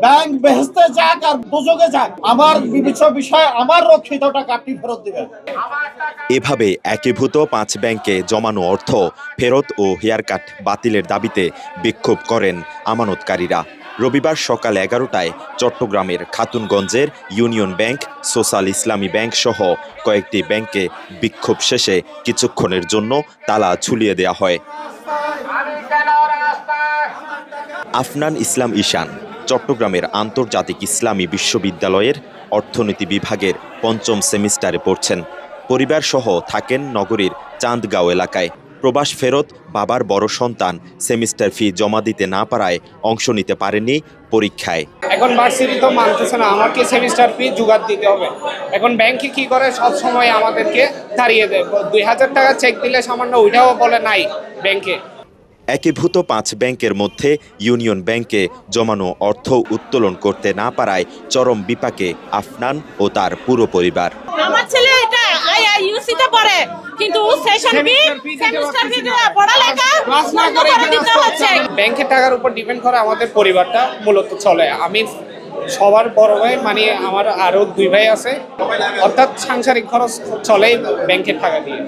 Bank বেহেশতে যাক আর দুজকে যাক, আমার বিষয় আমার রক্ষিত টাকা আপনি ফেরত দিবেন। এভাবে একীভূত 5 ব্যাংকে জমানো অর্থ ফেরত ও হেয়ার কাট বাতিলের দাবিতে বিক্ষোভ করেন আমানতকারীরা। রবিবার সকাল 11টায় চট্টগ্রামের খাতুনগঞ্জের ইউনিয়ন ব্যাংক, সোশ্যাল ইসলামী ব্যাংক সহ কয়েকটি ব্যাংকে বিক্ষোভ শেষে কিছুক্ষণের জন্য তালা ঝুলিয়ে দেওয়া হয়। আফনান ইসলাম ঈশান চট্টগ্রামের আন্তর্জাতিক ইসলামী বিশ্ববিদ্যালয়ের অর্থনীতি বিভাগের 5ম সেমিস্টারে পড়ছেন। পরিবার সহ থাকেন নগরীর চাঁদগাঁও এলাকায়। প্রবাস ফেরত বাবার বড় সন্তান সেমিস্টার ফি জমা দিতে না পারায় অংশ নিতে পারেনি পরীক্ষায়। এখন ভার্সিটি তো মানতেছে না, আমাকে সেমিস্টার ফি জোগাড় দিতে হবে। এখন ব্যাংকে কি করে, সব সময় আমাদেরকে তাড়িয়ে দেয়। 2000 টাকা চেক দিলে সামান্য ওইটাও বলে নাই ব্যাংকে। একীভূত 5 ব্যাংকের মধ্যে ইউনিয়ন ব্যাংকে জমানো অর্থ উত্তোলন করতে না পারায় চরম বিপাকে আফনান ও তার পুরো পরিবার। আমার ছেলে এটা আইইউসিতে পড়ে, কিন্তু সেশন ফি সেমিস্টার ফি পড়ালেখা বন্ধ করে দিতে হচ্ছে। ব্যাংকের টাকার উপর ডিপেন্ড করে আমাদের পরিবারটা মূলত চলে। আমি সবার বড় ভাই, মানে আমার আরো 2 ভাই আছে, অর্থাৎ সাংসারিক খরচ চলে ব্যাংকের টাকা দিয়ে।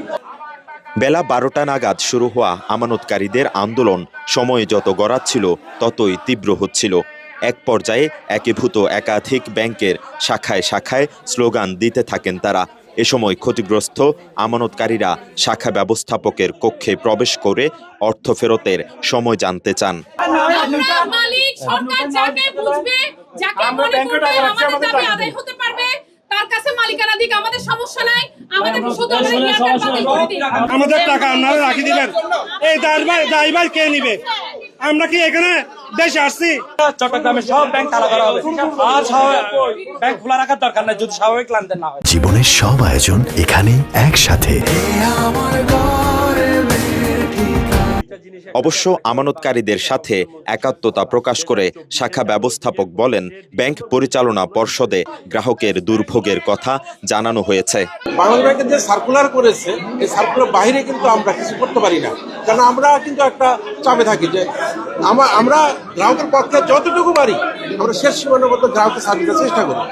বেলা 12টা নাগাদ শুরু হওয়া আমানতকারীদের আন্দোলন সময় যত গড়াচ্ছিল ততই তীব্র হচ্ছিল। এক পর্যায়ে একীভূত একাধিক ব্যাংকের শাখায় শাখায় স্লোগান দিতে থাকেন তারা। এ সময় ক্ষতিগ্রস্ত আমানতকারীরা শাখা ব্যবস্থাপকের কক্ষে প্রবেশ করে অর্থ ফেরতের সময় জানতে চান। আমাদের টাকা আপনারা রাখি দিবেন, এই দায়ভার কে নিবে? আমরা কি এখানে দেশে আসছি? চট্টগ্রামের সব ব্যাংক তালা করা হবে, আর ব্যাংক খোলা রাখার দরকার নাই যদি স্বাভাবিক লেনদেন না হয়। জীবনের সব আয়োজন এখানে একসাথে। অবশ্য আমানতকারীদের সাথে একাত্মতা প্রকাশ করে শাখা ব্যবস্থাপক বলেন, ব্যাংক পরিচালনা পর্ষদে গ্রাহকের দুর্ভোগের কথা জানানো হয়েছে। বাংলাদেশ ব্যাংকের যে সার্কুলার করেছে, এই সার্কুলার বাইরে কিন্তু আমরা কিছু করতে পারি না, কারণ আমরা কিন্তু একটা চাপে থাকি যে আমরা গ্রাহকের পক্ষে যতটুকু পারি আমরা শেষ সীমানার মধ্যে গ্রাহকের সার্ভিস দেওয়ার চেষ্টা করি।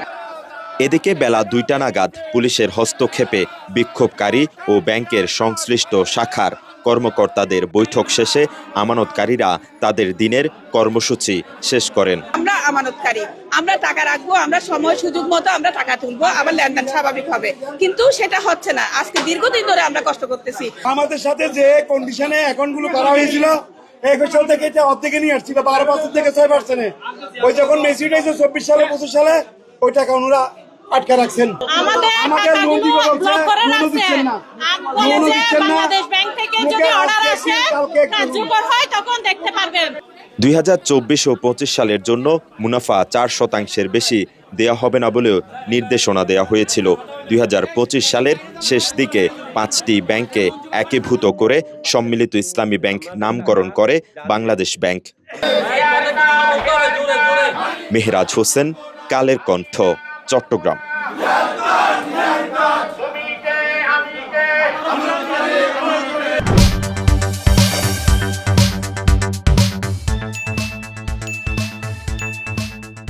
এদিকে বেলা 2টা নাগাদ পুলিশের হস্তক্ষেপে বিক্ষোভকারী ও ব্যাংকের সংশ্লিষ্ট শাখার কর্মকর্তাদের বৈঠক শেষে আমানতকারীরা তাদের দিনের কর্মসূচি শেষ করেন। আমরা আমানতকারী, আমরা টাকা রাখবো, আমরা সময় সুযোগ মতো আমরা টাকা তুলবো, আবার লেনদেন স্বাভাবিক হবে, কিন্তু সেটা হচ্ছে না। আজকে দীর্ঘদিন ধরে আমরা কষ্ট করতেছি। আমাদের সাথে যে কন্ডিশনে অ্যাকাউন্টগুলো করা হয়েছিল, 21 সাল থেকে এটা অর্ধেকে নিয়ে আসছিল 12% থেকে 6%। ওই যখন মেসিড হয়েছে 24 সালে 25 সালে, ওই টাকা ওনারা আটকে রাখছেন। আমাদের লোন দিবে বলছে, লোনও দিচ্ছেন না। বাংলাদেশ ব্যাংক থেকে যদি অর্ডার আসে কার্যকর হয় তখন দেখতে পারবেন। 2024 ও 25 সালের জন্য মুনাফা 4% বেশি দেয়া হবে না বলেও নির্দেশনা দেয়া হয়েছিল। 2025 সালের শেষ দিকে 5টি ব্যাংকে একীভূত করে সম্মিলিত ইসলামী ব্যাংক নামকরণ করে বাংলাদেশ ব্যাংক। মেহরাজ হোসেন, কালের কণ্ঠ, চট্টগ্রাম।